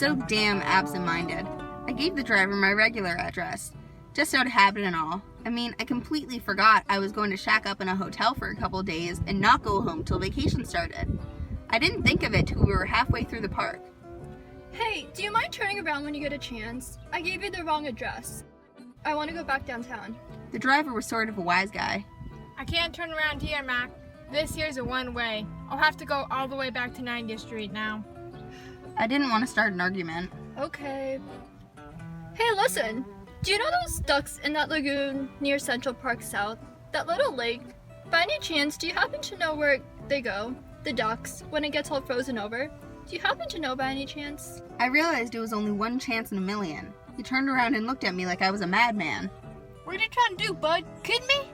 so damn absent-minded. I gave the driver my regular address, just out of habit and all. I mean, I completely forgot I was going to shack up in a hotel for a couple of days and not go home till vacation started. I didn't think of it till we were halfway through the park. Hey, do you mind turning around when you get a chance? I gave you the wrong address. I want to go back downtown. The driver was sort of a wise guy. I can't turn around here, Mac. This here's a one-way. I'll have to go all the way back to 90th Street now. I didn't want to start an argument. Okay. Hey, listen. Do you know those ducks in that lagoon near Central Park South? That little lake? By any chance, do you happen to know where they go? The ducks, when it gets all frozen over? Do you happen to know by any chance? I realized it was only one chance in a million. He turned around and looked at me like I was a madman. What are you trying to do, bud? Kidding me?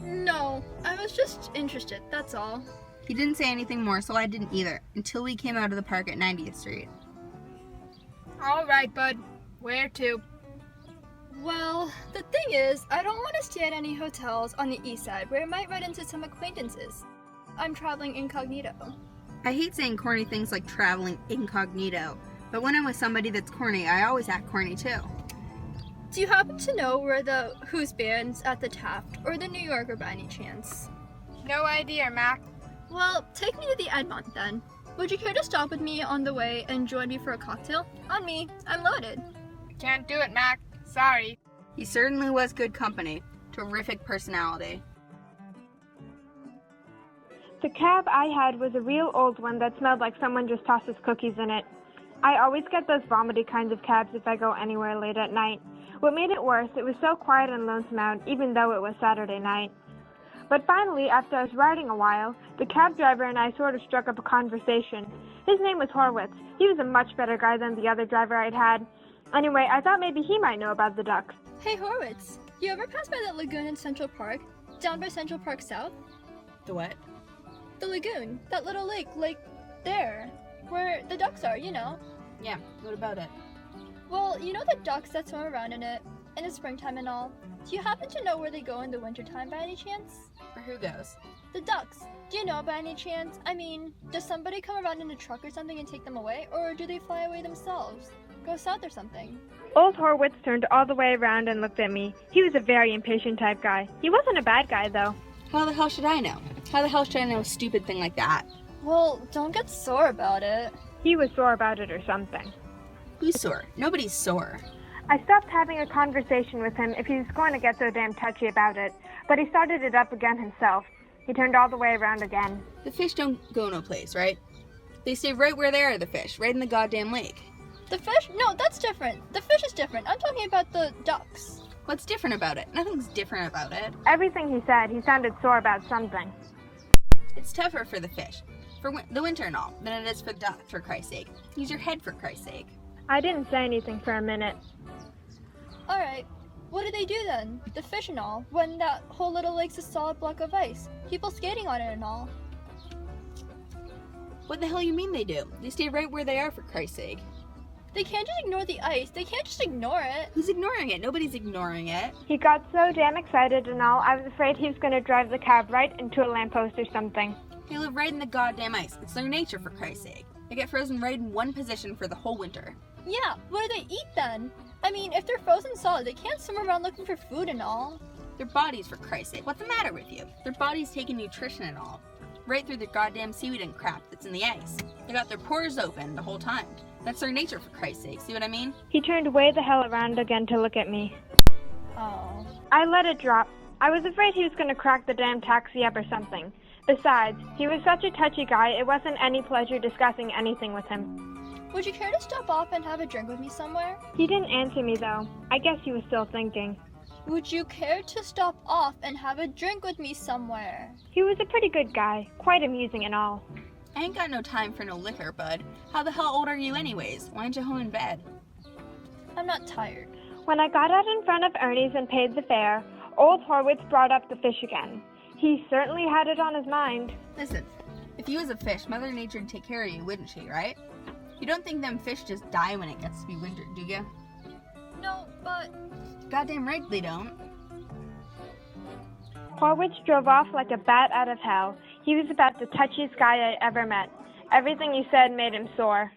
No, I was just interested, that's all. He didn't say anything more, so I didn't either, until we came out of the park at 90th Street. All right, bud. Where to? Well, the thing is, I don't want to stay at any hotels on the east side where I might run into some acquaintances. I'm traveling incognito. I hate saying corny things like traveling incognito, but when I'm with somebody that's corny, I always act corny too. Do you happen to know where the Who's Band's at the Taft or the New Yorker by any chance? No idea, Mac. Well, take me to the Edmont then. Would you care to stop with me on the way and join me for a cocktail? On me, I'm loaded. Can't do it, Mac. Sorry. He certainly was good company. Terrific personality. The cab I had was a real old one that smelled like someone just tosses cookies in it. I always get those vomity kinds of cabs if I go anywhere late at night. What made it worse, it was so quiet and lonesome out, even though it was Saturday night. But finally, after I was riding a while, the cab driver and I sort of struck up a conversation. His name was Horwitz. He was a much better guy than the other driver I'd had. Anyway, I thought maybe he might know about the ducks. Hey Horwitz, you ever pass by that lagoon in Central Park? Down by Central Park South? The what? The lagoon. That little lake there. Where the ducks are, you know. Yeah, what about it? Well, you know the ducks that swim around in it, in the springtime and all? Do you happen to know where they go in the wintertime by any chance? Or who goes? The ducks. Do you know by any chance? I mean, does somebody come around in a truck or something and take them away? Or do they fly away themselves? Go south or something? Old Horwitz turned all the way around and looked at me. He was a very impatient type guy. He wasn't a bad guy, though. How the hell should I know? How the hell should I know a stupid thing like that? Well, don't get sore about it. He was sore about it or something. Who's sore? Nobody's sore. I stopped having a conversation with him if he was going to get so damn touchy about it, but he started it up again himself. He turned all the way around again. The fish don't go no place, right? They stay right where they are, the fish, right in the goddamn lake. The fish? No, that's different. The fish is different. I'm talking about the ducks. What's different about it? Nothing's different about it. Everything he said, he sounded sore about something. It's tougher for the fish, for the winter and all, than it is for the duck, for Christ's sake. Use your head, for Christ's sake. I didn't say anything for a minute. Alright, what do they do then? The fish and all, when that whole little lake's a solid block of ice. People skating on it and all. What the hell you mean they do? They stay right where they are, for Christ's sake. They can't just ignore the ice. They can't just ignore it. Who's ignoring it? Nobody's ignoring it. He got so damn excited and all, I was afraid he was going to drive the cab right into a lamppost or something. They live right in the goddamn ice. It's their nature, for Christ's sake. They get frozen right in one position for the whole winter. Yeah, what do they eat then? I mean, if they're frozen solid, they can't swim around looking for food and all. Their bodies, for Christ's sake. What's the matter with you? Their bodies taking nutrition and all. Right through the goddamn seaweed and crap that's in the ice. They got their pores open the whole time. That's their nature, for Christ's sake. See what I mean? He turned way the hell around again to look at me. Oh. I let it drop. I was afraid he was going to crack the damn taxi up or something. Besides, he was such a touchy guy, it wasn't any pleasure discussing anything with him. Would you care to stop off and have a drink with me somewhere? He didn't answer me, though. I guess he was still thinking. Would you care to stop off and have a drink with me somewhere? He was a pretty good guy, quite amusing and all. I ain't got no time for no liquor, bud. How the hell old are you anyways? Why aren't you home in bed? I'm not tired. When I got out in front of Ernie's and paid the fare, old Horwitz brought up the fish again. He certainly had it on his mind. Listen, if you was a fish, Mother Nature'd take care of you, wouldn't she, right? You don't think them fish just die when it gets to be winter, do you? No, but... Goddamn right they don't. Horwitz drove off like a bat out of hell. He was about the touchiest guy I ever met. Everything he said made him sore.